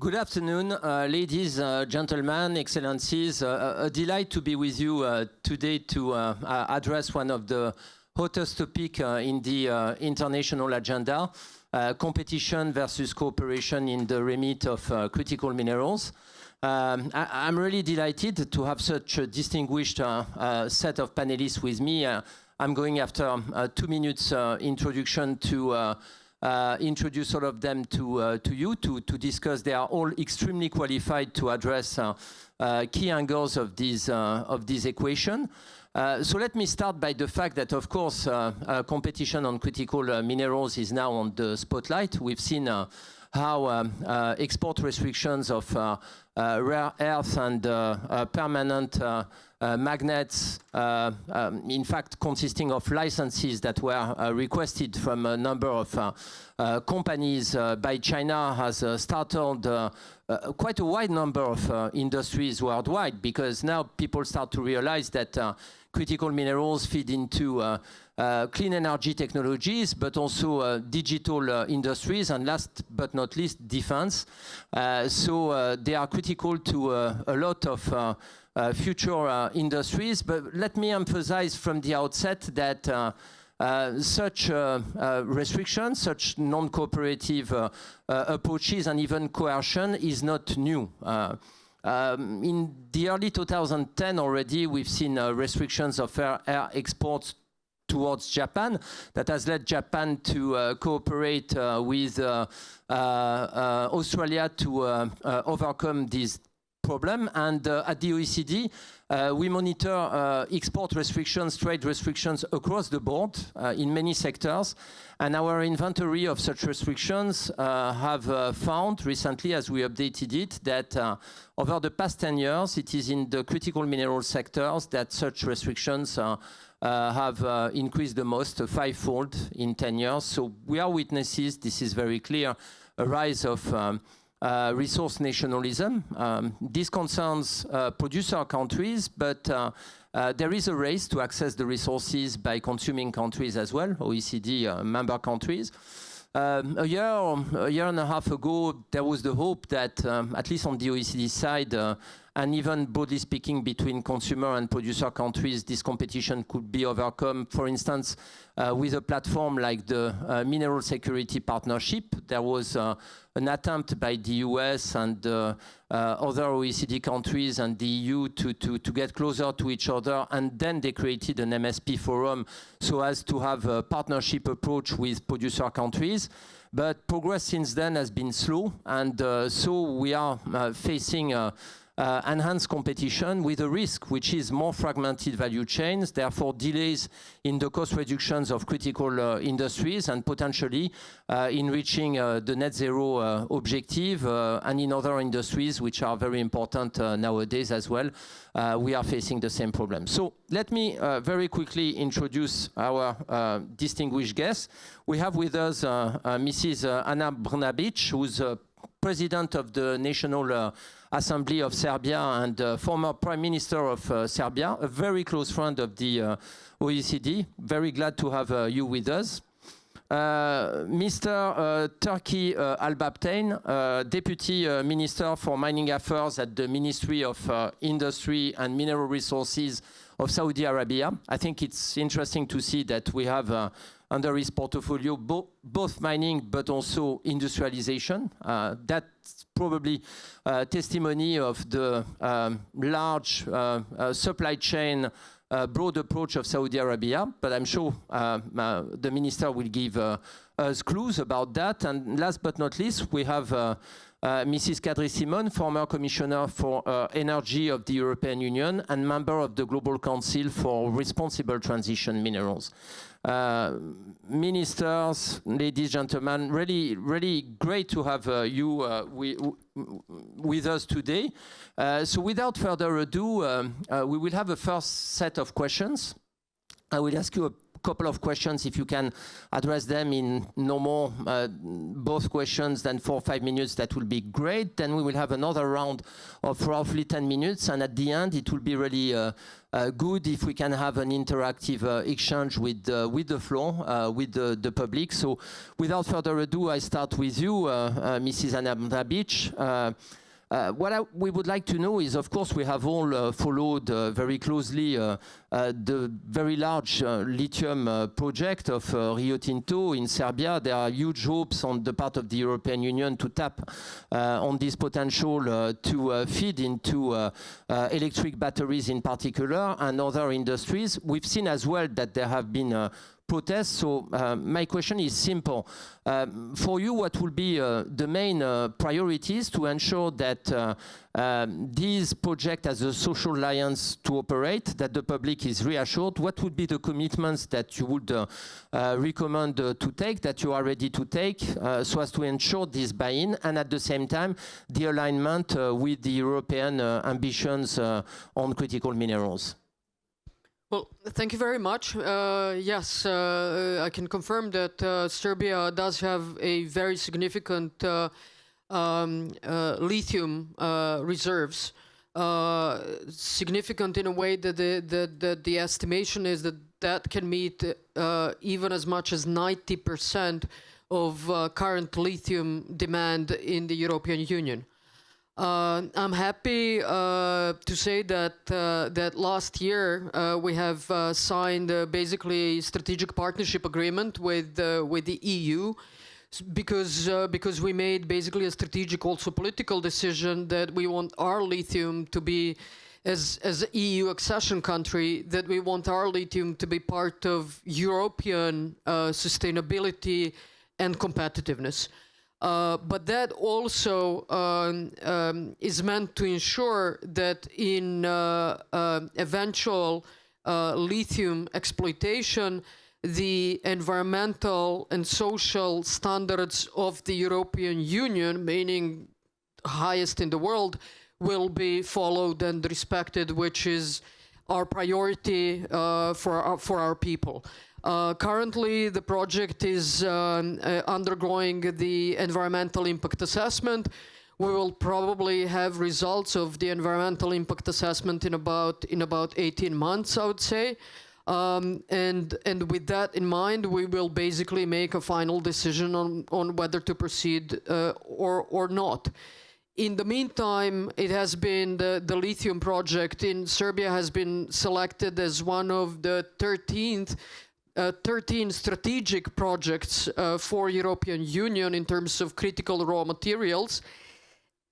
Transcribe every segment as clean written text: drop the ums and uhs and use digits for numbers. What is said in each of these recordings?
Good afternoon, ladies, gentlemen, excellencies. A delight to be with you today to address one of the hottest topics in the international agenda, competition versus cooperation in the remit of critical minerals. I'm really delighted to have such a distinguished set of panelists with me. I'm going after 2 minutes introduction to introduce all of them to you to discuss. They are all extremely qualified to address key angles of this equation. So let me start by the fact that, of course, competition on critical minerals is now on the spotlight. We've seen how export restrictions of rare earth and permanent magnets, in fact consisting of licenses that were requested from a number of companies by China, has started quite a wide number of industries worldwide, because now people start to realize that critical minerals feed into clean energy technologies, but also digital industries, and last but not least, defense. So they are critical to a lot of future industries. But let me emphasize from the outset that such restrictions, such non-cooperative approaches, and even coercion is not new. In the early 2010 already, we've seen restrictions of air exports towards Japan that has led Japan to cooperate with Australia to overcome this problem. And at the OECD, we monitor export restrictions, trade restrictions across the board in many sectors. And our inventory of such restrictions have found recently, as we updated it, that over the past 10 years, it is in the critical mineral sectors that such restrictions have increased the most, fivefold in 10 years. So we are witnesses, this is very clear, a rise of resource nationalism. This concerns producer countries, but there is a race to access the resources by consuming countries as well, OECD member countries. A year and a half ago, there was the hope that, at least on the OECD side, and even broadly speaking between consumer and producer countries, this competition could be overcome. For instance, with a platform like the Mineral Security Partnership, there was an attempt by the US and other OECD countries and the EU to get closer to each other, and then they created an MSP forum so as to have a partnership approach with producer countries. But progress since then has been slow, and so we are facing enhanced competition with a risk which is more fragmented value chains, therefore delays in the cost reductions of critical industries, and potentially in reaching the net zero objective, and in other industries which are very important nowadays as well. We are facing the same problem. So let me very quickly introduce our distinguished guests. We have with us Mrs. Ana Brnabic, who's President of the National Assembly of Serbia and former Prime Minister of Serbia, a very close friend of the OECD. Very glad to have you with us. Mr. Turki Albaptain, Deputy Minister for Mining Affairs at the Ministry of Industry and Mineral Resources of Saudi Arabia. I think it's interesting to see that we have under his portfolio both mining but also industrialization. That's probably testimony of the large supply chain broad approach of Saudi Arabia, but I'm sure the minister will give us clues about that. And last but not least, we have Mrs. Kadri Simon, former Commissioner for Energy of the European Union and member of the Global Council for Responsible Transition Minerals. Ministers, ladies, gentlemen, really great to have you with us today. So without further ado, we will have a first set of questions. I will ask you a couple of questions. If you can address them in no more both questions than 4 or 5 minutes, that will be great. Then we will have another round of roughly 10 minutes, and at the end, it will be really good if we can have an interactive exchange with the floor, with the public. So without further ado, I start with you, Mrs. Anabrabic. What we would like to know is, of course, we have all followed very closely the very large lithium project of Rio Tinto in Serbia. There are huge hopes on the part of the European Union to tap on this potential to feed into electric batteries in particular and other industries. We've seen as well that there have been protests. So my question is simple. For you, what will be the main priorities to ensure that this project has a social alliance to operate, that the public is reassured? What would be the commitments that you would recommend to take, that you are ready to take, so as to ensure this buy-in, and at the same time, the alignment with the European ambitions on critical minerals? Well, thank you very much. Yes, I can confirm that Serbia does have a very significant lithium reserves. Significant in a way that the estimation is that can meet even as much as 90% of current lithium demand in the European Union. I'm happy to say that that last year we have signed basically a strategic partnership agreement with the EU, because we made basically a strategic, also political decision that we want our lithium to be, as an EU accession country, that we want our lithium to be part of European sustainability and competitiveness. But that also is meant to ensure that in eventual lithium exploitation, the environmental and social standards of the European Union, meaning highest in the world, will be followed and respected, which is our priority for our people. Currently, the project is undergoing the environmental impact assessment. We will probably have results of the environmental impact assessment in about 18 months, I would say. And with that in mind, we will basically make a final decision on whether to proceed or not. In the meantime, it has been the lithium project in Serbia has been selected as one of the 13 strategic projects for European Union in terms of critical raw materials.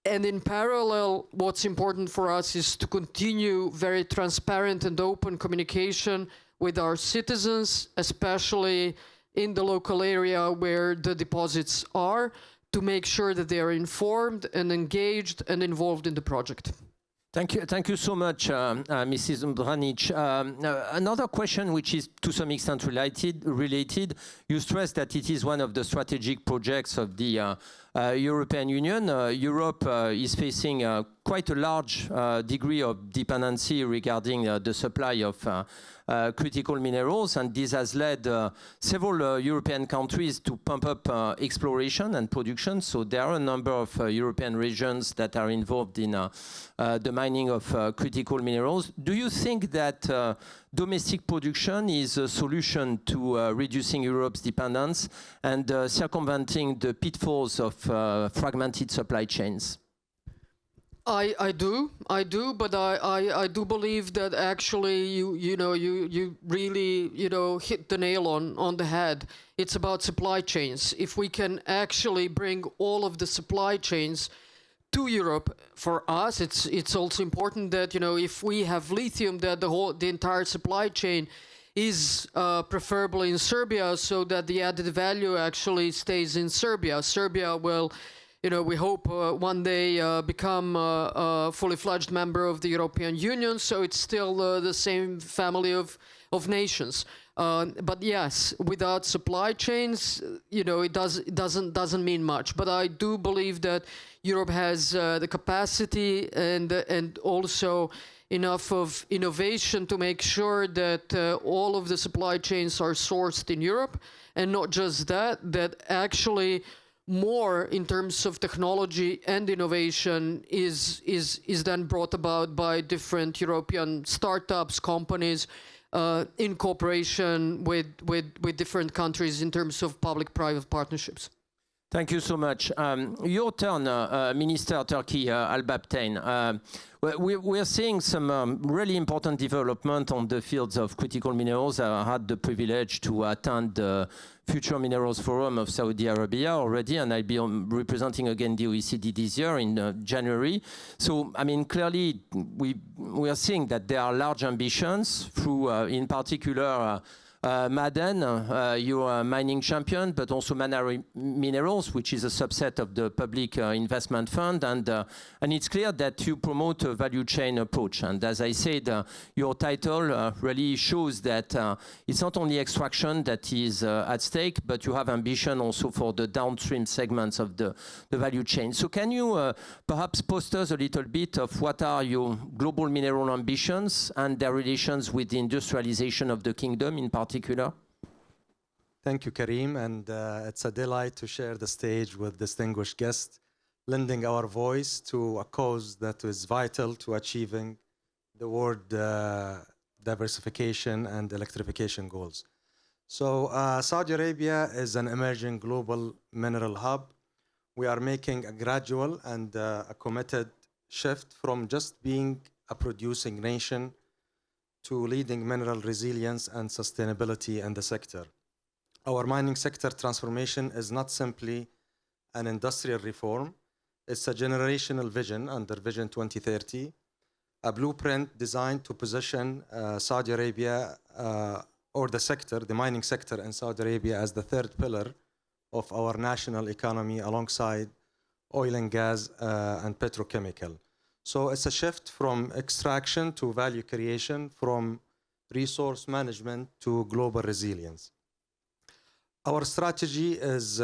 And in parallel, what's important for us is to continue very transparent and open communication with our citizens, especially in the local area where the deposits are, to make sure that they are informed and engaged and involved in the project. Thank you so much, Mrs. Umbranic. Another question, which is to some extent related, you stress that it is one of the strategic projects of the European Union. Europe is facing quite a large degree of dependency regarding the supply of critical minerals, and this has led several European countries to pump up exploration and production. So there are a number of European regions that are involved in the mining of critical minerals. Do you think that domestic production is a solution to reducing Europe's dependence and circumventing the pitfalls of fragmented supply chains? I do, but I do believe that actually you really hit the nail on the head. It's about supply chains. If we can actually bring all of the supply chains to Europe, for us, it's also important that if we have lithium, that the entire supply chain is preferably in Serbia, so that the added value actually stays in Serbia. Serbia will, we hope one day become a fully fledged member of the European Union, so it's still the same family of nations. But yes, without supply chains, it doesn't mean much. But I do believe that Europe has the capacity and also enough of innovation to make sure that all of the supply chains are sourced in Europe, and not just that, that actually more in terms of technology and innovation is then brought about by different European startups, companies, in cooperation with different countries in terms of public-private partnerships. Thank you so much. Your turn, Minister Turkey Al-Babtain. We are seeing some really important development on the fields of critical minerals. I had the privilege to attend the Future Minerals Forum of Saudi Arabia already, and I'll be representing again the OECD this year in January. So, I mean, clearly, we are seeing that there are large ambitions through, in particular, Ma'aden, you're a mining champion, but also Manari Minerals, which is a subset of the public investment fund. And it's clear that you promote a value chain approach. And as I said, your title really shows that it's not only extraction that is at stake, but you have ambition also for the downstream segments of the value chain. So can you perhaps post us a little bit of what are your global mineral ambitions and their relations with the industrialization of the kingdom in particular? Thank you, Karim, and it's a delight to share the stage with distinguished guests, lending our voice to a cause that is vital to achieving the world diversification and electrification goals. So Saudi Arabia is an emerging global mineral hub. We are making a gradual and a committed shift from just being a producing nation to leading mineral resilience and sustainability in the sector. Our mining sector transformation is not simply an industrial reform, it's a generational vision under Vision 2030, a blueprint designed to position Saudi Arabia or the sector, the mining sector in Saudi Arabia as the third pillar of our national economy alongside oil and gas and petrochemical. So it's a shift from extraction to value creation, from resource management to global resilience. Our strategy is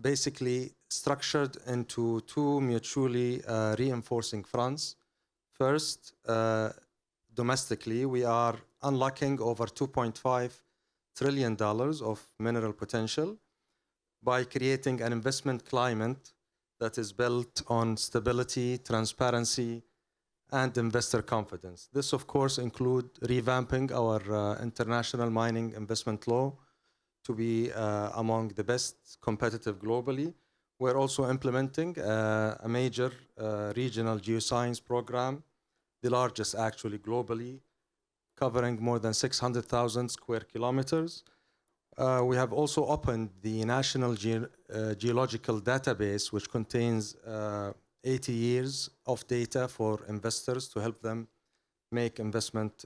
basically structured into two mutually reinforcing fronts. First, domestically, we are unlocking over $2.5 trillion of mineral potential by creating an investment climate that is built on stability, transparency, and investor confidence. This, of course, includes revamping our international mining investment law to be among the best competitive globally. We're also implementing a major regional geoscience program, the largest actually globally, covering more than 600,000 square kilometers. We have also opened the National Geological Database, which contains 80 years of data for investors to help them make investment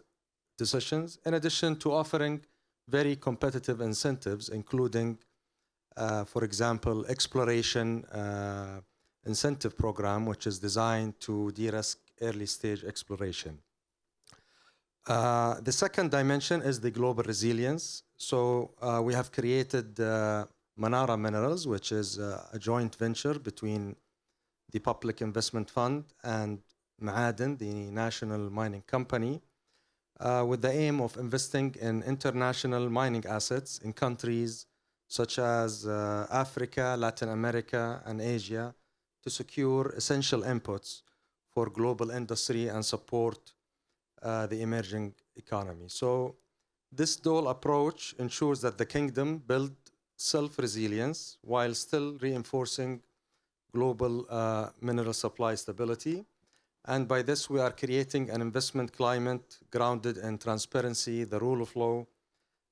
decisions, in addition to offering very competitive incentives, including, for example, exploration incentive program, which is designed to de-risk early stage exploration. The second dimension is the global resilience. So we have created Manara Minerals, which is a joint venture between the Public Investment Fund and Ma'aden, the national mining company, with the aim of investing in international mining assets in countries such as Africa, Latin America, and Asia to secure essential inputs for global industry and support the emerging economy. So this dual approach ensures that the kingdom build self-resilience while still reinforcing global mineral supply stability. And by this, we are creating an investment climate grounded in transparency, the rule of law,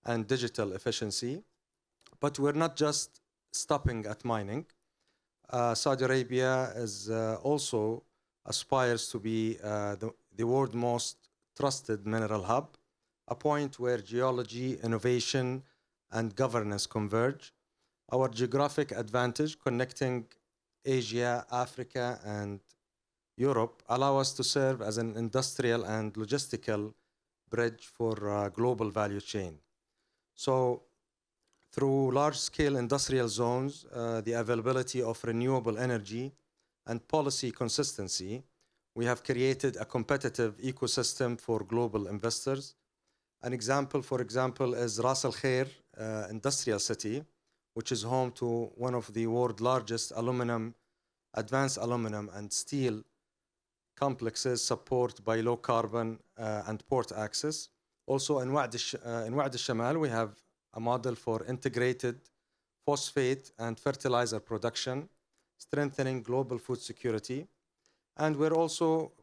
and digital efficiency. But we're not just stopping at mining. Saudi Arabia is also aspires to be the world's most trusted mineral hub, a point where geology, innovation, and governance converge. Our geographic advantage connecting Asia, Africa, and Europe allow us to serve as an industrial and logistical bridge for global value chain. So through large-scale industrial zones, the availability of renewable energy and policy consistency, We have created a competitive ecosystem for global investors. An example, for example, is Ras Al Khair industrial city, which is home to one of the world's largest advanced aluminum and steel complexes supported by low carbon and port access. Also in Wa'd al-Shamal, we have a model for integrated phosphate and fertilizer production, strengthening global food security. And we're also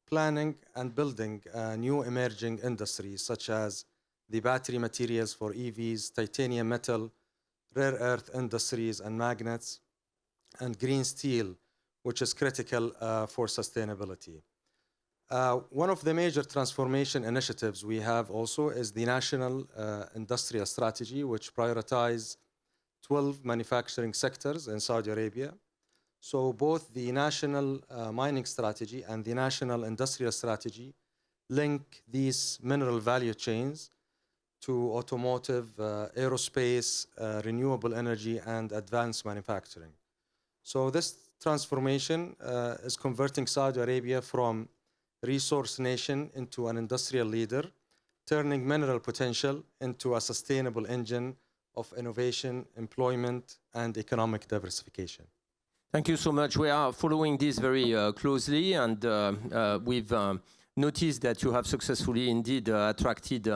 planning and building new emerging industries such as the battery materials for EVs, titanium metal, rare earth industries and magnets, and green steel, which is critical for sustainability. One of the major transformation initiatives we have also is the National Industrial Strategy, which prioritizes 12 manufacturing sectors in Saudi Arabia. So both the National Mining Strategy and the National Industrial Strategy link these mineral value chains to automotive, aerospace, renewable energy, and advanced manufacturing. So this transformation is converting Saudi Arabia from resource nation into an industrial leader, turning mineral potential into a sustainable engine of innovation, employment, and economic diversification. Thank you so much. We are following this very closely, and we've noticed that you have successfully indeed attracted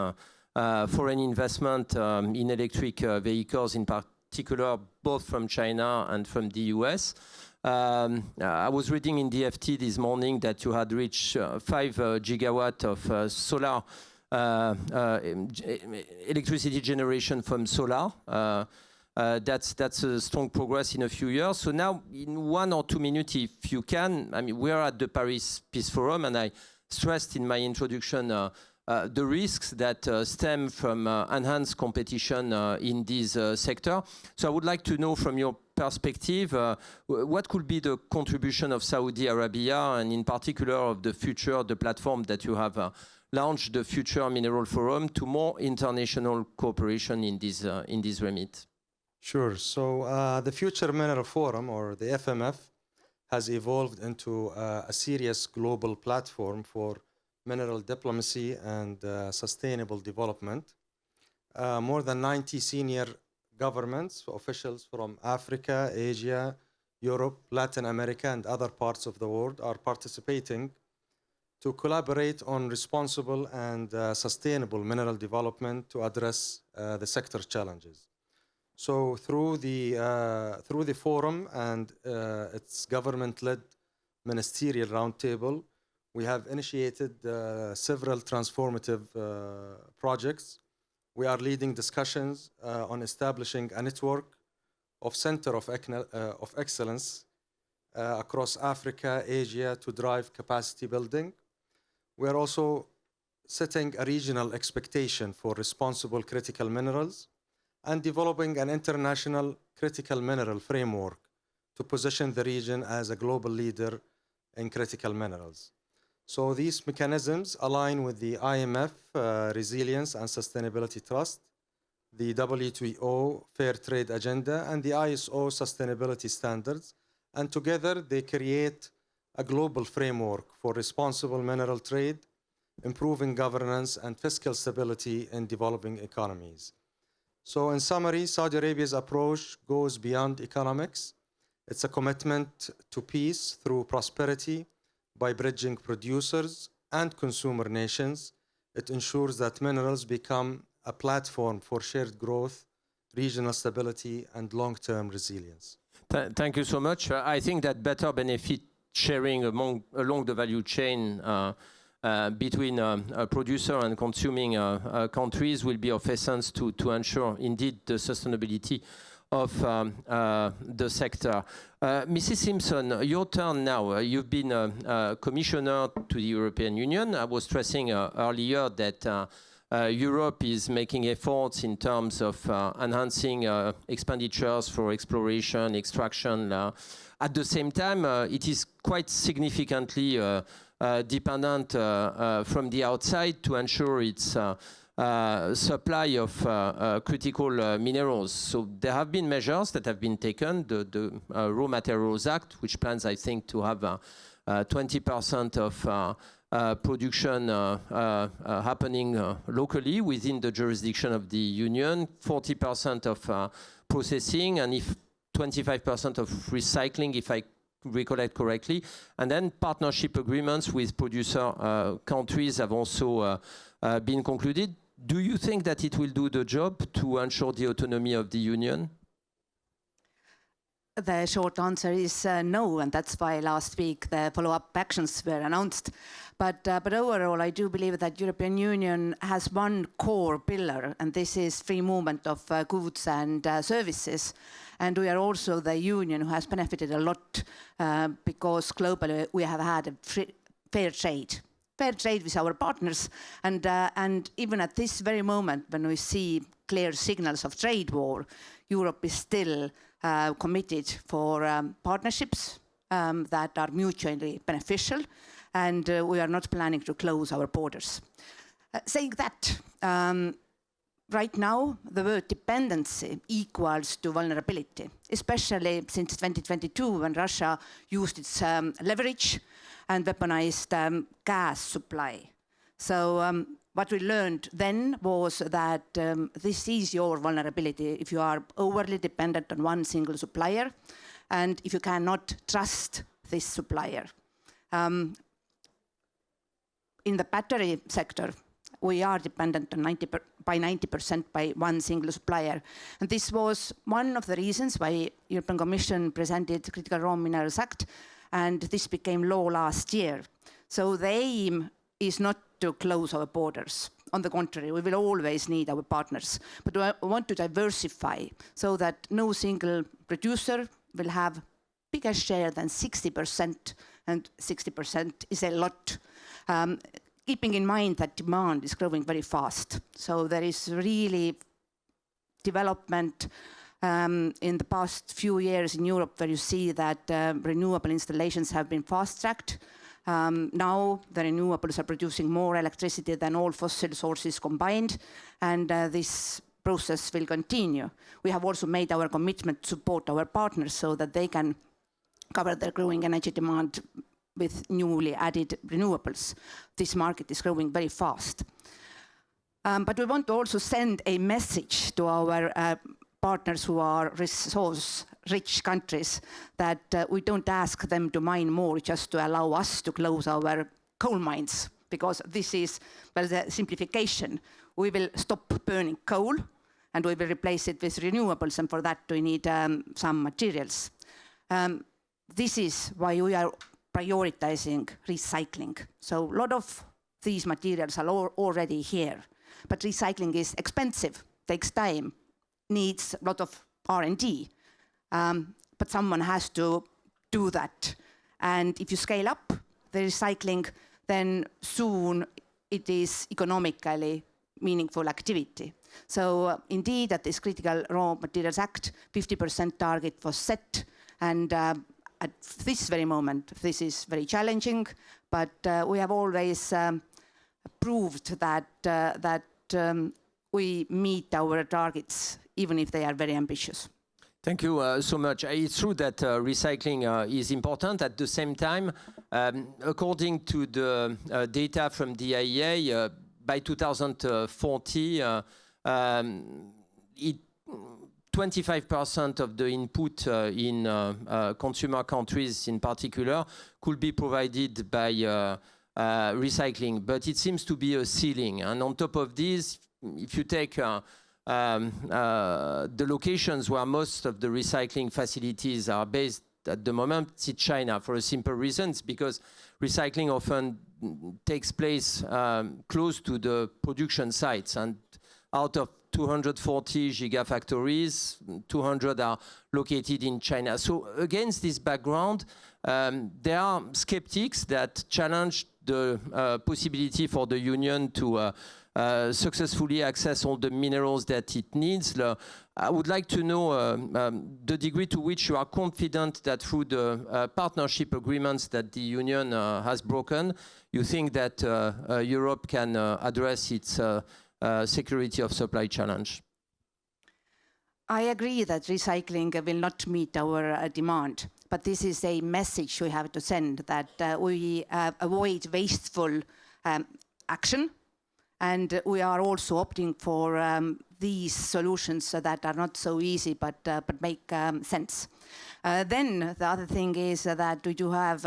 foreign investment in electric vehicles, in particular both from China and from the US. I was reading in the FT this morning that you had reached 5 gigawatt of solar electricity generation from solar. That's a strong progress in a few years. So now, in 1 or 2 minutes, if you can, I mean, we are at the Paris Peace Forum, and I stressed in my introduction the risks that stem from enhanced competition in this sector. So I would like to know from your perspective, what could be the contribution of Saudi Arabia, and in particular of the future, the platform that you have launched, the Future Mineral Forum, to more international cooperation in this remit? Sure. So the Future Mineral Forum, or the FMF, has evolved into a serious global platform for mineral diplomacy and sustainable development. More than 90 senior governments, officials from Africa, Asia, Europe, Latin America, and other parts of the world are participating to collaborate on responsible and sustainable mineral development to address the sector challenges. So through the forum and its government-led ministerial roundtable, we have initiated several transformative projects. We are leading discussions on establishing a network of centers of excellence across Africa, Asia, to drive capacity building. We are also setting a regional expectation for responsible critical minerals and developing an international critical mineral framework to position the region as a global leader in critical minerals. So these mechanisms align with the IMF Resilience and Sustainability Trust, the WTO Fair Trade Agenda, and the ISO Sustainability Standards. And together they create a global framework for responsible mineral trade, improving governance and fiscal stability in developing economies. So in summary, Saudi Arabia's approach goes beyond economics. It's a commitment to peace through prosperity by bridging producers and consumer nations. It ensures that minerals become a platform for shared growth, regional stability, and long-term resilience. Thank you so much. I think that better benefit sharing along the value chain between a producer and consuming countries will be of essence to ensure indeed the sustainability of the sector. Mrs. Simpson, your turn now. You've been a commissioner to the European Union. I was stressing earlier that Europe is making efforts in terms of enhancing expenditures for exploration, extraction. At the same time, it is quite significantly dependent from the outside to ensure its supply of critical minerals. So there have been measures that have been taken, the Raw Materials Act, which plans, I think, to have 20% of production happening locally within the jurisdiction of the Union, 40% of processing, and if 25% of recycling, if I recollect correctly. And then partnership agreements with producer countries have also been concluded. Do you think that it will do the job to ensure the autonomy of the Union? The short answer is no, and that's why last week the follow-up actions were announced. But overall, I do believe that European Union has one core pillar, and this is free movement of goods and services. And we are also the union who has benefited a lot because globally we have had a fair trade with our partners. And even at this very moment, when we see clear signals of trade war, Europe is still committed for partnerships that are mutually beneficial, and we are not planning to close our borders. Saying that, right now the word dependency equals to vulnerability, especially since 2022 when Russia used its leverage and weaponized gas supply. So what we learned then was that this is your vulnerability if you are overly dependent on one single supplier and if you cannot trust this supplier. In the battery sector, we are dependent on 90% by one single supplier. And this was one of the reasons why European Commission presented Critical Raw Minerals Act, and this became law last year. So the aim is not to close our borders. On the contrary, we will always need our partners. But we want to diversify so that no single producer will have bigger share than 60%, and 60% is a lot. Keeping in mind that demand is growing very fast. So there is really development in the past few years in Europe where you see that renewable installations have been fast-tracked. Now the renewables are producing more electricity than all fossil sources combined, and this process will continue. We have also made our commitment to support our partners so that they can cover their growing energy demand with newly added renewables. This market is growing very fast. But we want to also send a message to our partners who are resource-rich countries that we don't ask them to mine more just to allow us to close our coal mines, because this is, well, the simplification. We will stop burning coal and we will replace it with renewables, and for that we need some materials. This is why we are prioritizing recycling. So a lot of these materials are already here, but recycling is expensive, takes time, needs a lot of R&D, but someone has to do that. And if you scale up the recycling, then soon it is economically meaningful activity. So indeed, at this Critical Raw Materials Act, 50% target was set, and at this very moment, this is very challenging, but we have always proved that we meet our targets, even if they are very ambitious. Thank you so much. It's true that recycling is important. At the same time, according to the data from the IEA, by 2040, 25% of the input in consumer countries in particular could be provided by recycling, but it seems to be a ceiling. And on top of this, if you take the locations where most of the recycling facilities are based at the moment, it's China, for a simple reason. It's because recycling often takes place close to the production sites, and out of 240 gigafactories, 200 are located in China. So against this background, there are skeptics that challenge the possibility for the Union to successfully access all the minerals that it needs. I would like to know the degree to which you are confident that through the partnership agreements that the Union has broken, you think that Europe can address its security of supply challenge. I agree that recycling will not meet our demand, but this is a message we have to send, that we avoid wasteful action, and we are also opting for these solutions that are not so easy but make sense. Then the other thing is that we do have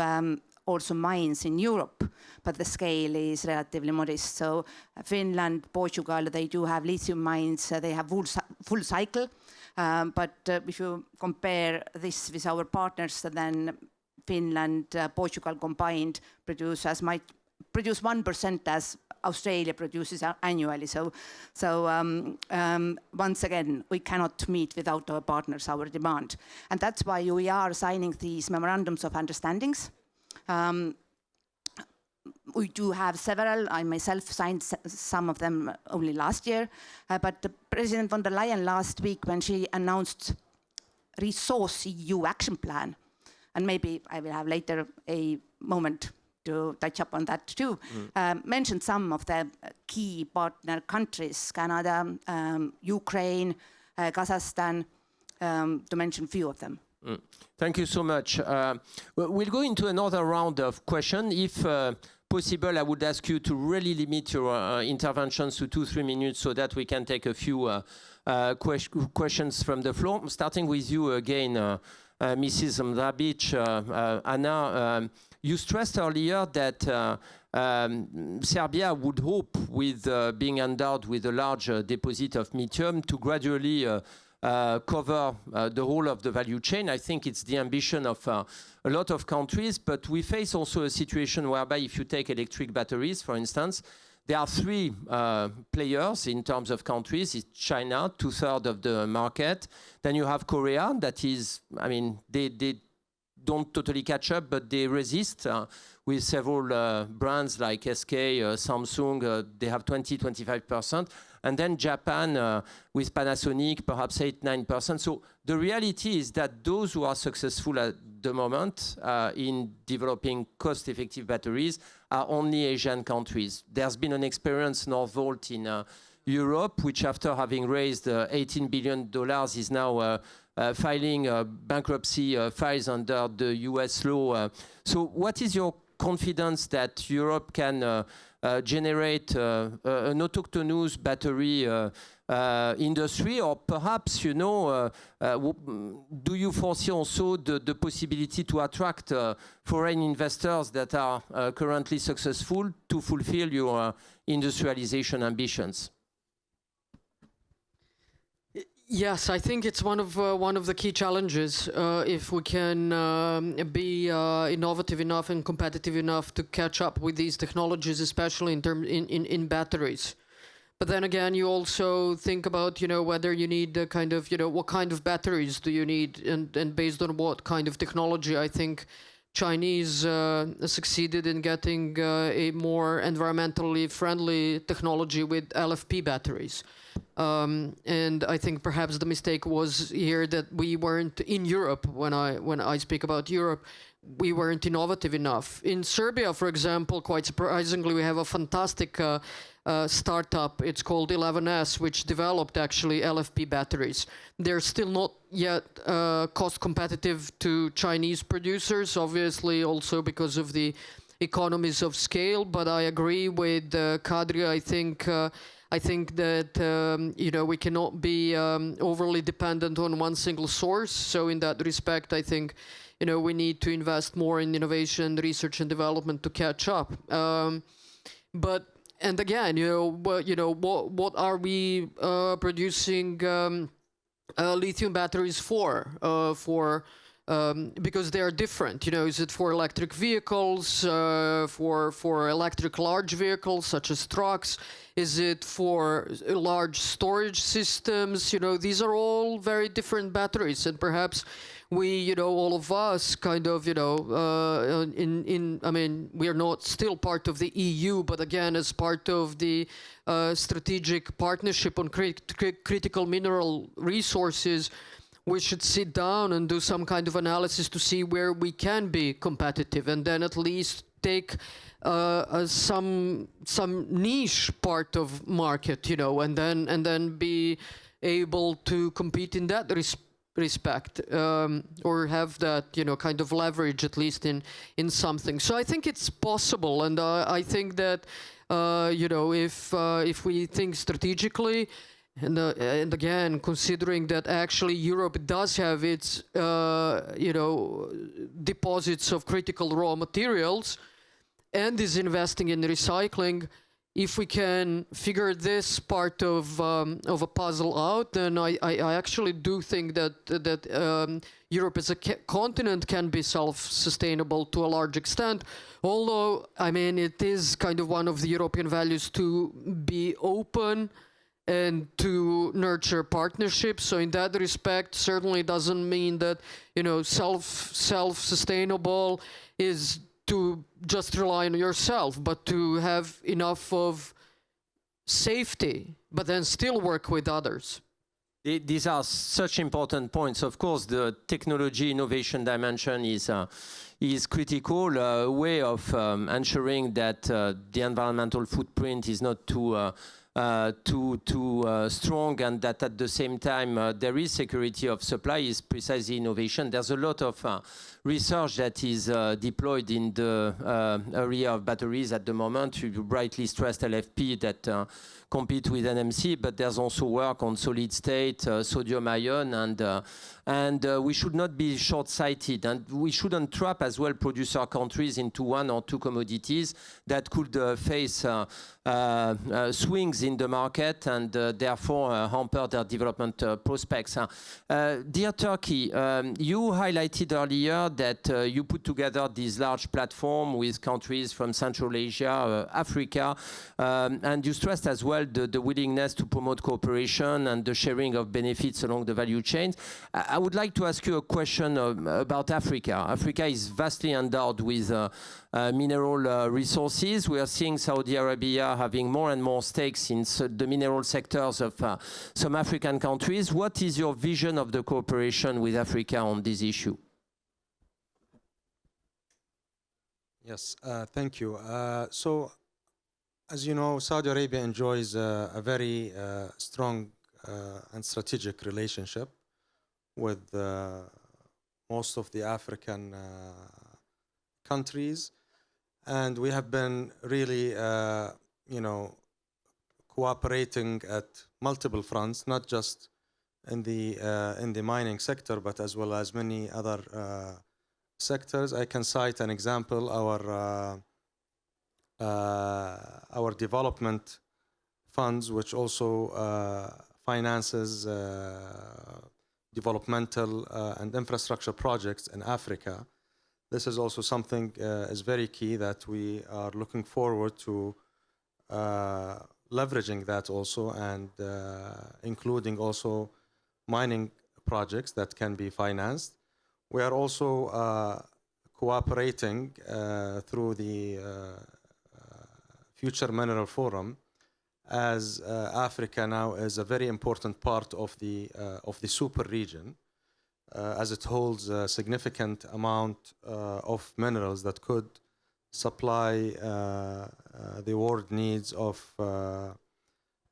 also mines in Europe, but the scale is relatively modest. So Finland, Portugal, they do have lithium mines, they have full cycle. But if you compare this with our partners, then Finland, Portugal combined produce 1% as Australia produces annually. So once again, we cannot meet without our partners our demand. And that's why we are signing these memorandums of understandings. We do have several. I myself signed some of them only last year. But President von der Leyen last week, when she announced Resource EU Action Plan, and maybe I will have later a moment to touch up on that too, mentioned some of the key partner countries, Canada, Ukraine, Kazakhstan, to mention a few of them. Thank you so much. We'll go into another round of questions. If possible, I would ask you to really limit your interventions to 2-3 minutes so that we can take a few questions from the floor. Starting with you again, Mrs. Mrabic. Anna, you stressed earlier that Serbia would hope, with being endowed with a large deposit of lithium, to gradually cover the whole of the value chain. I think it's the ambition of a lot of countries, but we face also a situation whereby if you take electric batteries, for instance, there are 3 players in terms of countries. It's China, 2/3 of the market. Then you have Korea, that is, I mean, they don't totally catch up, but they resist with several brands like SK, Samsung, they have 20-25%. And then Japan with Panasonic, perhaps 8-9%. So the reality is that those who are successful at the moment in developing cost-effective batteries are only Asian countries. There's been an experience, Northvolt in Europe, which after having raised $18 billion is now filing bankruptcy files under the US law. So what is your confidence that Europe can generate an autochthonous battery industry, or perhaps, you know, do you foresee also the possibility to attract foreign investors that are currently successful to fulfill your industrialization ambitions? Yes, I think it's one of the key challenges if we can be innovative enough and competitive enough to catch up with these technologies, especially in batteries. But then again, you also think about, you know, whether you need the kind of, you know, what kind of batteries do you need, and based on what kind of technology. I think Chinese succeeded in getting a more environmentally friendly technology with LFP batteries. And I think perhaps the mistake was here that we weren't in Europe. When I speak about Europe, we weren't innovative enough. In Serbia, for example, quite surprisingly, we have a fantastic startup. It's called 11S, which developed actually LFP batteries. They're still not yet cost competitive to Chinese producers, obviously also because of the economies of scale. But I agree with Kadri. I think that you know, we cannot be overly dependent on one single source. So in that respect, I think, you know, we need to invest more in innovation, research and development to catch up. And again, what are we producing lithium batteries for? Because they are different. You know, is it for electric vehicles, for electric large vehicles such as trucks? Is it for large storage systems? You know, these are all very different batteries, and perhaps we, you know, all of us kind of, you know, I mean, we are not still part of the EU, but again, as part of the strategic partnership on critical mineral resources, we should sit down and do some kind of analysis to see where we can be competitive, and then at least take some niche part of market, you know, and then be able to compete in that respect, or have that, you know, kind of leverage at least in something. So I think it's possible, and I think that you know, if we think strategically, and again, considering that actually Europe does have its you know, deposits of critical raw materials, and is investing in recycling, if we can figure this part of a puzzle out, then I actually do think that Europe as a continent can be self-sustainable to a large extent. Although, I mean, it is kind of one of the European values to be open and to nurture partnerships. So in that respect, certainly doesn't mean that, you know, self-sustainable is to just rely on yourself, but to have enough of safety, but then still work with others. These are such important points. Of course, the technology innovation dimension is critical, a way of ensuring that the environmental footprint is not too strong, and that at the same time there is security of supply, is precisely innovation. There's a lot of research that is deployed in the area of batteries at the moment. You rightly stressed LFP that compete with NMC, but there's also work on solid state, sodium ion, and we should not be short-sighted, and we shouldn't trap as well producer countries into one or two commodities that could face swings in the market and therefore hamper their development prospects. Dear Turkey, you highlighted earlier that you put together this large platform with countries from Central Asia, Africa, and you stressed as well the willingness to promote cooperation and the sharing of benefits along the value chains. I would like to ask you a question about Africa. Africa is vastly endowed with mineral resources. We are seeing Saudi Arabia having more and more stakes in the mineral sectors of some African countries. What is your vision of the cooperation with Africa on this issue? Yes, thank you. So, as you know, Saudi Arabia enjoys a very strong and strategic relationship with most of the African countries, and we have been really, you know, cooperating at multiple fronts, not just in the mining sector, but as well as many other sectors. I can cite an example: our development funds, which also finances developmental and infrastructure projects in Africa. This is also something is very key that we are looking forward to leveraging that also, and including also mining projects that can be financed. We are also cooperating through the Future Mineral Forum, as Africa now is a very important part of the super region, as it holds a significant amount of minerals that could supply the world needs of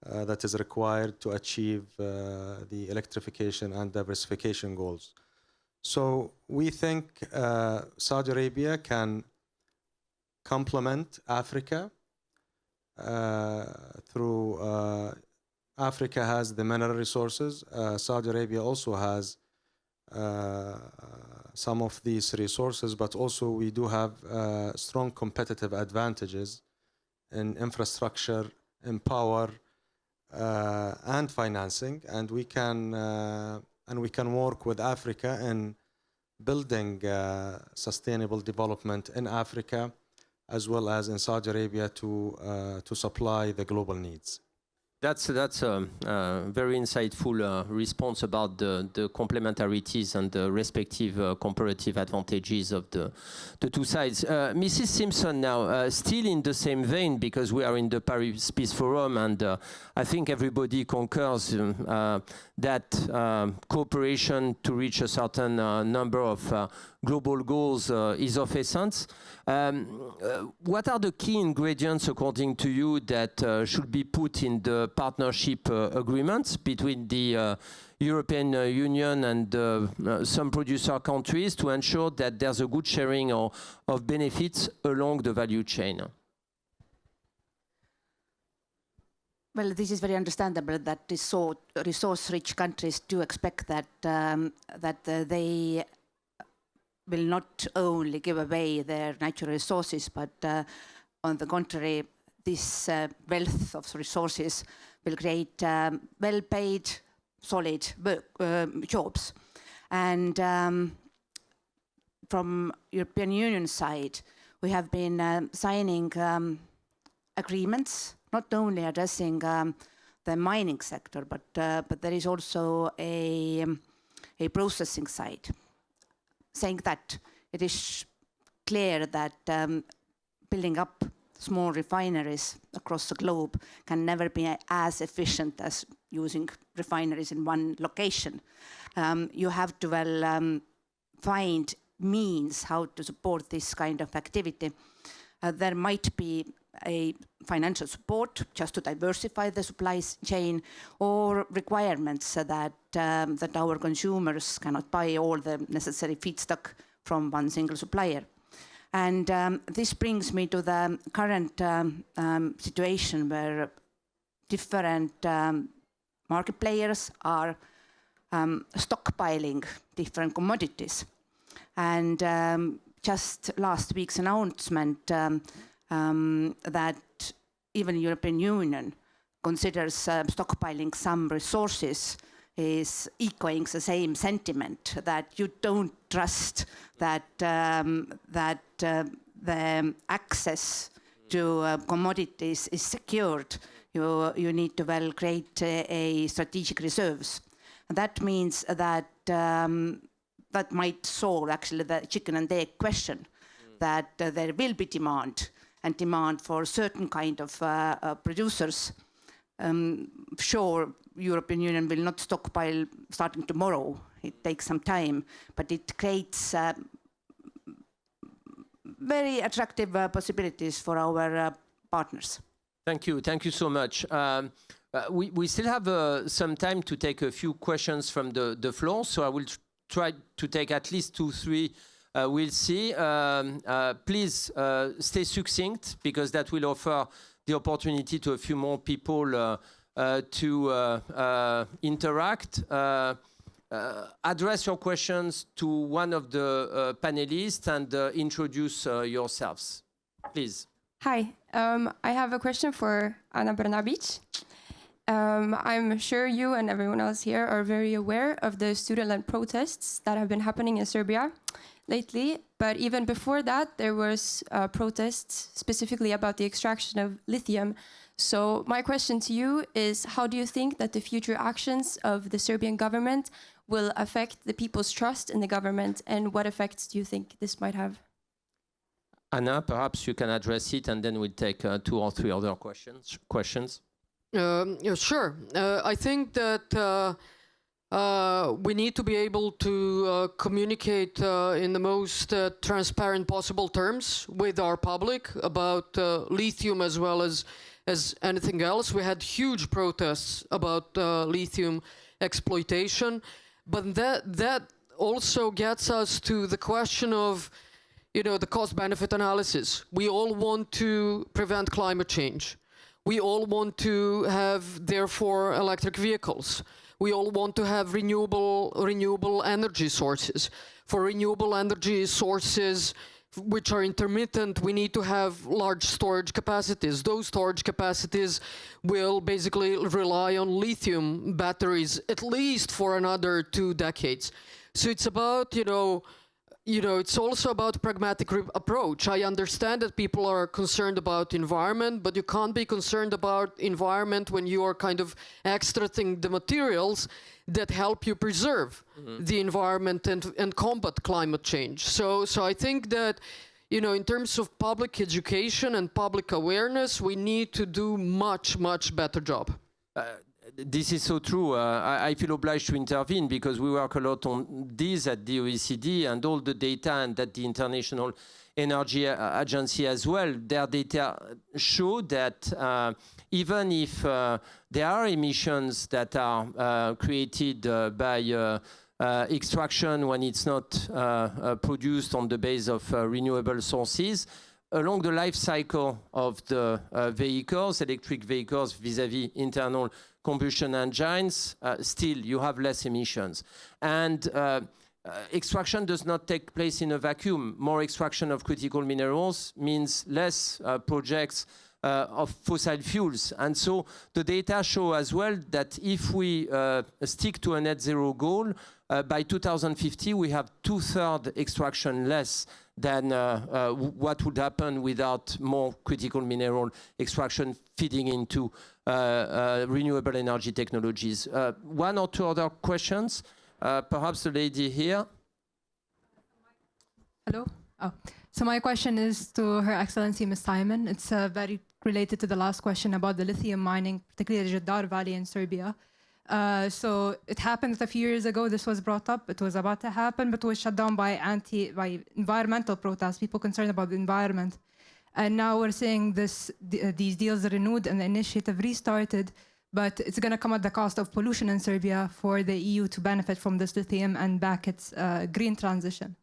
that is required to achieve the electrification and diversification goals. So we think Saudi Arabia can complement Africa through Africa has the mineral resources. Saudi Arabia also has some of these resources, but also we do have strong competitive advantages in infrastructure, in power, and financing, and we can work with Africa in building sustainable development in Africa, as well as in Saudi Arabia to supply the global needs. That's a very insightful response about the complementarities and the respective comparative advantages of the two sides. Mrs. Simpson now, still in the same vein, because we are in the Paris Peace Forum, and I think everybody concurs that cooperation to reach a certain number of global goals is of essence. What are the key ingredients, according to you, that should be put in the partnership agreements between the European Union and some producer countries to ensure that there's a good sharing of benefits along the value chain? Well, this is very understandable that resource-rich countries do expect that they will not only give away their natural resources, but on the contrary, this wealth of resources will create well-paid, solid jobs. And from European Union side, we have been signing agreements, not only addressing the mining sector, but there is also a processing side, saying that it is clear that building up small refineries across the globe can never be as efficient as using refineries in one location. You have to find means how to support this kind of activity. There might be a financial support just to diversify the supply chain, or requirements that our consumers cannot buy all the necessary feedstock from one single supplier. And this brings me to the current situation where different market players are stockpiling different commodities. And just last week's announcement that even European Union considers stockpiling some resources is echoing the same sentiment, that you don't trust that the access to commodities is secured. You need to create a strategic reserves. And that means that that might solve actually the chicken and egg question, that there will be demand for certain kind of producers. Sure, European Union will not stockpile starting tomorrow. It takes some time, but it creates very attractive possibilities for our partners. Thank you so much. We still have some time to take a few questions from the floor, so I will try to take at least 2-3. We'll see. Please stay succinct, because that will offer the opportunity to a few more people to interact. Address your questions to one of the panelists and introduce yourselves. Please. Hi, I have a question for Ana Brnabic. I'm sure you and everyone else here are very aware of the student-led protests that have been happening in Serbia lately, but even before that, there was protests specifically about the extraction of lithium. So my question to you is, how do you think that the future actions of the Serbian government will affect the people's trust in the government, and what effects do you think this might have? Anna, perhaps you can address it, and then we'll take 2 or 3 other questions. Sure. I think that we need to be able to communicate in the most transparent possible terms with our public about lithium as well as anything else. We had huge protests about lithium exploitation, but that also gets us to the question of, the cost-benefit analysis. We all want to prevent climate change. We all want to have, therefore, electric vehicles. We all want to have renewable energy sources. For renewable energy sources which are intermittent, we need to have large storage capacities. Those storage capacities will basically rely on lithium batteries at least for another 2 decades. So it's about, it's also about pragmatic approach. I understand that people are concerned about environment, but you can't be concerned about environment when you are kind of extracting the materials that help you preserve the environment and combat climate change. So I think that, in terms of public education and public awareness, we need to do much better job. This is so true. I feel obliged to intervene because we work a lot on this at the OECD, and all the data, and at the International Energy Agency as well. Their data show that even if there are emissions that are created by extraction when it's not produced on the base of renewable sources, along the life cycle of the vehicles, electric vehicles vis-à-vis internal combustion engines, still you have less emissions. And extraction does not take place in a vacuum. More extraction of critical minerals means less projects of fossil fuels. And so the data show as well that if we stick to a net zero goal, by 2050 we have 2/3 extraction less than what would happen without more critical mineral extraction feeding into renewable energy technologies. One or two other questions? Perhaps the lady here. Hello. Oh. So my question is to Her Excellency Ms. Simon. It's very related to the last question about the lithium mining, particularly the Jadar Valley in Serbia. So it happened a few years ago. This was brought up. It was about to happen, but was shut down by environmental protests, people concerned about the environment. And now we're seeing these deals are renewed and the initiative restarted, but it's going to come at the cost of pollution in Serbia for the EU to benefit from this lithium and back its green transition.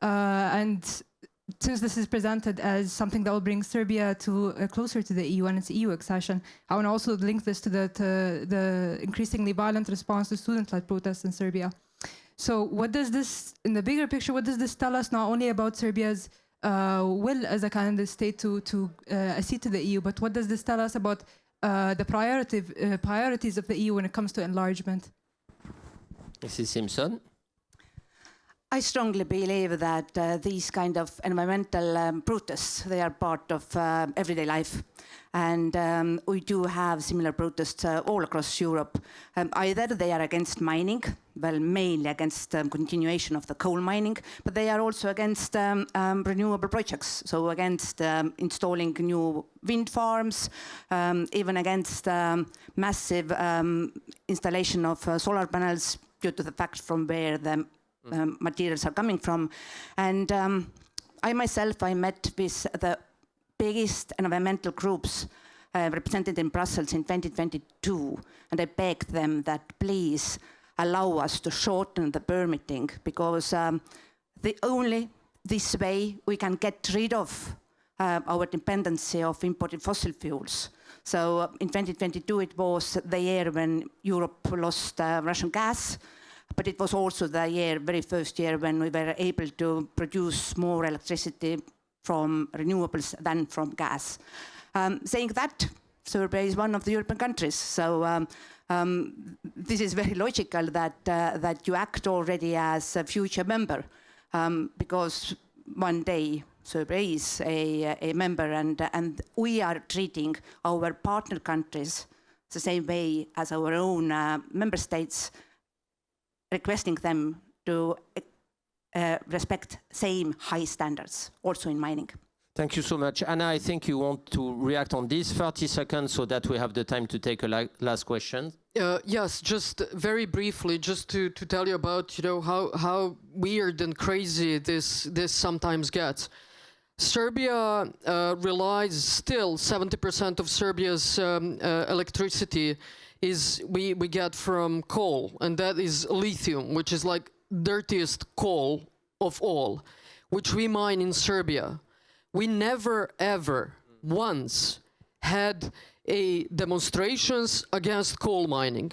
And since this is presented as something that will bring Serbia to closer to the EU and its EU accession, I want to also link this to the increasingly violent response to student-led protests in Serbia. So what does this, in the bigger picture, what does this tell us not only about Serbia's will as a candidate state to accede to the EU, but what does this tell us about the priorities of the EU when it comes to enlargement? Mrs. Simpson. I strongly believe that these kind of environmental protests, they are part of everyday life. And we do have similar protests all across Europe. Either they are against mining, well, mainly against continuation of the coal mining, but they are also against renewable projects, so against installing new wind farms, even against massive installation of solar panels due to the fact from where the materials are coming from. And I myself, I met with the biggest environmental groups represented in Brussels in 2022, and I begged them that please allow us to shorten the permitting, because only this way we can get rid of our dependency of imported fossil fuels. So in 2022 it was the year when Europe lost Russian gas, but it was also the very first year when we were able to produce more electricity from renewables than from gas. Saying that, Serbia is one of the European countries, so this is very logical that you act already as a future member, because one day Serbia is a member, and we are treating our partner countries the same way as our own member states, requesting them to respect same high standards, also in mining. Thank you so much. Anna, I think you want to react on this. 30 seconds so that we have the time to take a last question. Yes, just very briefly, just to tell you about how weird and crazy this sometimes gets. Serbia relies still 70% of Serbia's electricity we get from coal, and that is lithium, which is like dirtiest coal of all, which we mine in Serbia. We never ever once had demonstrations against coal mining,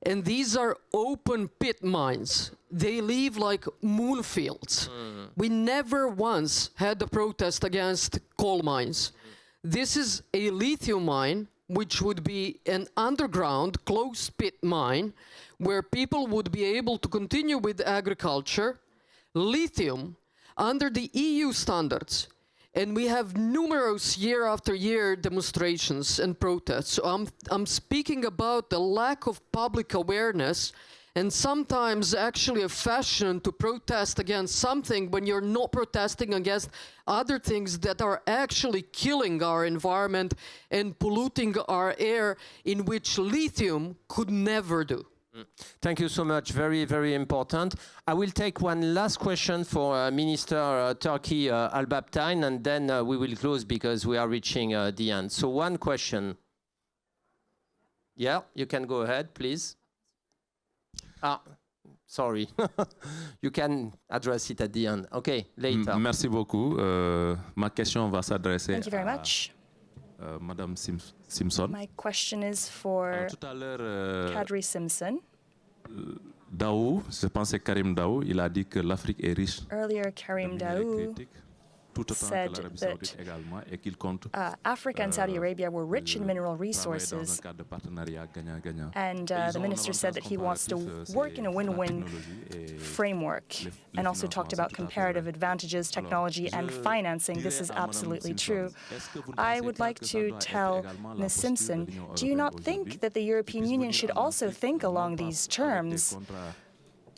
and these are open pit mines. They leave like moon fields. We never once had a protest against coal mines. This is a lithium mine, which would be an underground closed pit mine where people would be able to continue with agriculture, lithium under the EU standards. And we have numerous year after year demonstrations and protests. So I'm speaking about the lack of public awareness And sometimes actually a fashion to protest against something when you're not protesting against other things that are actually killing our environment and polluting our air, in which lithium could never do. Thank you so much. Very, very important. I will take one last question for Minister Turkey Albertine, and then we will close because we are reaching the end. So one question. Yeah, you can go ahead, please. Sorry. You can address it at the end. Okay, later. Merci beaucoup. Ma question va s'adresser Thank you very much. Madame Simpson. My question is for Tout à l'heure, Kadri Simpson. Dahou, je pense que c'est Karim Dahou, il a dit que l'Afrique est riche Earlier, de Karim minerais Dahou critiques, tout autant said que l'Arabie that Saoudite également, et qu'il compte Africa and Saudi Arabia were rich in mineral travailler dans un resources. cadre de partenariat gagnant-gagnant. And Et ils the ont un minister said that avantage he wants to comparatif, work in a c'est win-win la technologie et framework, le and also talked financement, about c'est tout à fait comparative vrai. advantages, technology, and Je financing. dirais This is à Madame absolutely Simpson, true. est-ce que vous ne I pensez would pas like que ça to doit être tell également la Ms. posture de Simpson, l'Union do you européenne not aujourd'hui, think that the qu'ils European puissent Union venir should en also Afrique, think non along pas these avec des terms contrats,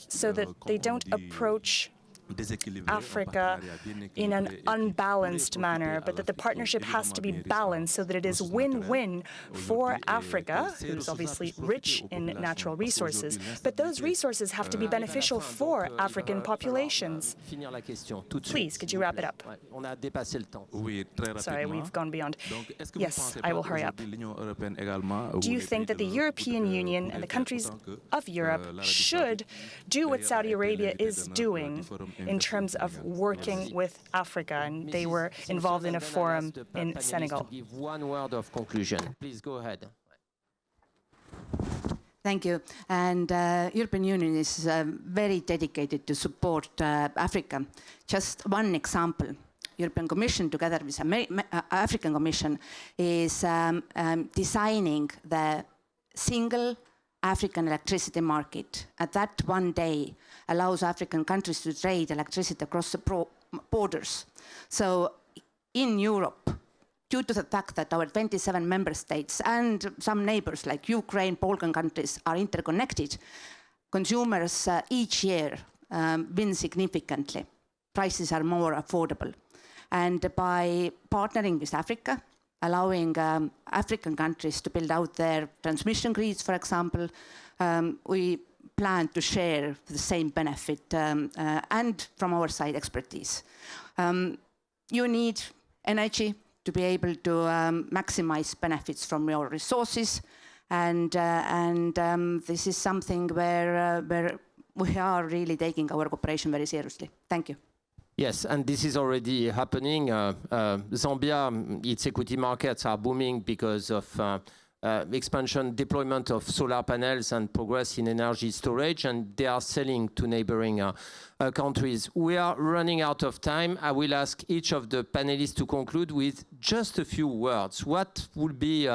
so that they comme on don't dit, approach déséquilibrés, un Africa partenariat bien in an équilibré et qui unbalanced pourrait manner, profiter à but that the l'Afrique, partnership donc has to be évidemment bien balanced so that it is ressources naturelles win-win for aujourd'hui, et Africa, que ces who's ressources-là obviously puissent rich profiter aux in populations, natural parce resources. qu'aujourd'hui, But those l'instabilité, resources have to be beneficial for African populations. Finir la question tout de suite, Please, could s'il you vous wrap it plaît. up? Ouais, on a dépassé le temps. Oui, très Sorry, rapidement. we've gone beyond. Donc, est-ce que Yes, vous pensez I pas will hurry up. qu'aujourd'hui, l'Union européenne également, Do ou you les think pays that the de European Union pourraient and the faire countries autant que, of Europe l'Arabie should Saoudite, do what d'ailleurs, Saudi a été Arabia l'invité is d'honneur doing du Forum in Invest terms of Sénégal? working with Africa? And they were involved in a forum in Senegal. To give one word of conclusion. Please go ahead. Thank you. And European Union is very dedicated to support Africa. Just one example. European Commission, together with African Commission, is designing the single African electricity market. At that one day allows African countries to trade electricity across the borders. So in Europe, due to the fact that our 27 member states and some neighbors like Ukraine, Balkan countries are interconnected, consumers each year win significantly. Prices are more affordable. And by partnering with Africa, allowing African countries to build out their transmission grids, for example, we plan to share the same benefit and from our side expertise. You need energy to be able to maximize benefits from your resources, and this is something where we are really taking our cooperation very seriously. Thank you. Yes, and this is already happening. Zambia, its equity markets are booming because of expansion, deployment of solar panels and progress in energy storage, and they are selling to neighboring countries. We are running out of time. I will ask each of the panelists to conclude with just a few words. What would be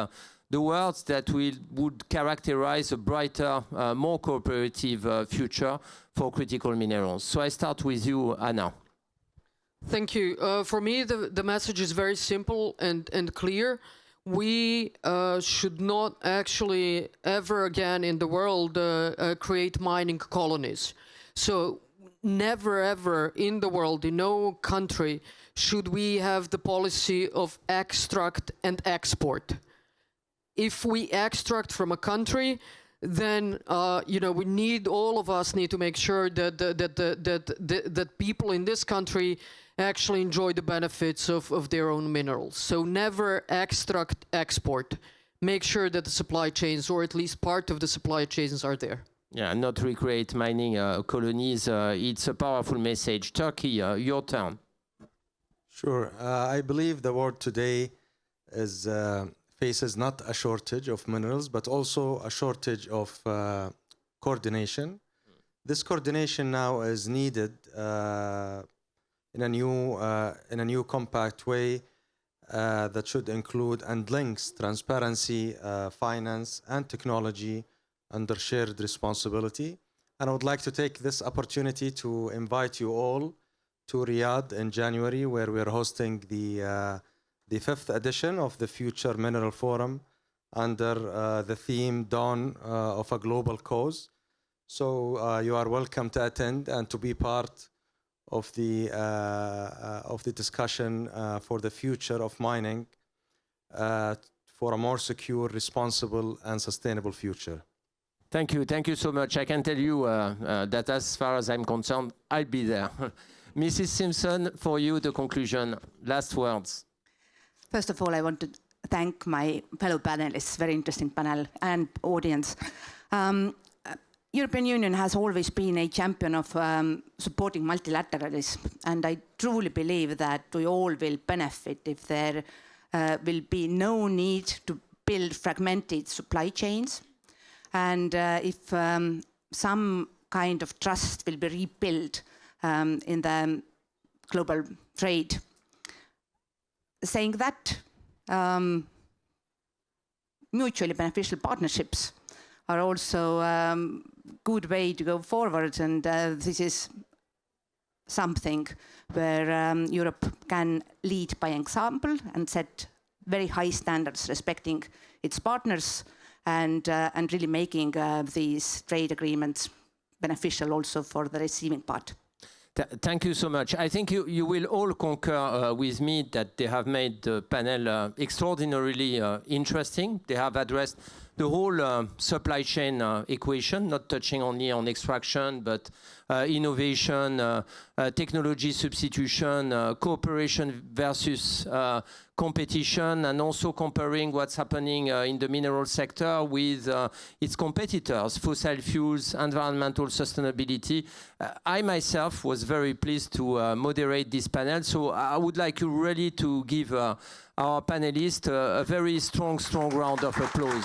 the words that would characterize a brighter, more cooperative future for critical minerals? So I start with you, Anna. Thank you. For me, the message is very simple and clear. We should not actually ever again in the world create mining colonies. So never ever in the world, in no country, should we have the policy of extract and export. If we extract from a country, then we need, all of us need to make sure that people in this country actually enjoy the benefits of their own minerals. So never extract, export. Make sure that the supply chains, or at least part of the supply chains, are there. Yeah, not recreate mining colonies. It's a powerful message. Turkey, your turn. Sure. I believe the world today is faces not a shortage of minerals, but also a shortage of coordination. This coordination now is needed in a new compact way that should include and links transparency, finance, and technology under shared responsibility. And I would like to take this opportunity to invite you all to Riyadh in January, where we're hosting the 5th edition of the Future Mineral Forum under the theme Dawn of a Global Cause. So you are welcome to attend and to be part of the discussion for the future of mining for a more secure, responsible, and sustainable future. Thank you so much. I can tell you that as far as I'm concerned, I'll be there. Mrs. Simpson, for you, the conclusion, last words. First of all, I want to thank my fellow panelists, very interesting panel, and audience. European Union has always been a champion of supporting multilateralism, and I truly believe that we all will benefit if there will be no need to build fragmented supply chains, and if some kind of trust will be rebuilt in the global trade. Saying that, mutually beneficial partnerships are also a good way to go forward, and this is something where Europe can lead by example and set very high standards, respecting its partners and really making these trade agreements beneficial also for the receiving part. Thank you so much. I think you will all concur with me that they have made the panel extraordinarily interesting. They have addressed the whole supply chain equation, not touching only on extraction, but innovation, technology substitution, cooperation versus competition, and also comparing what's happening in the mineral sector with its competitors, fossil fuels, environmental sustainability. I myself was very pleased to moderate this panel, so I would like you really to give our panelists a very strong round of applause.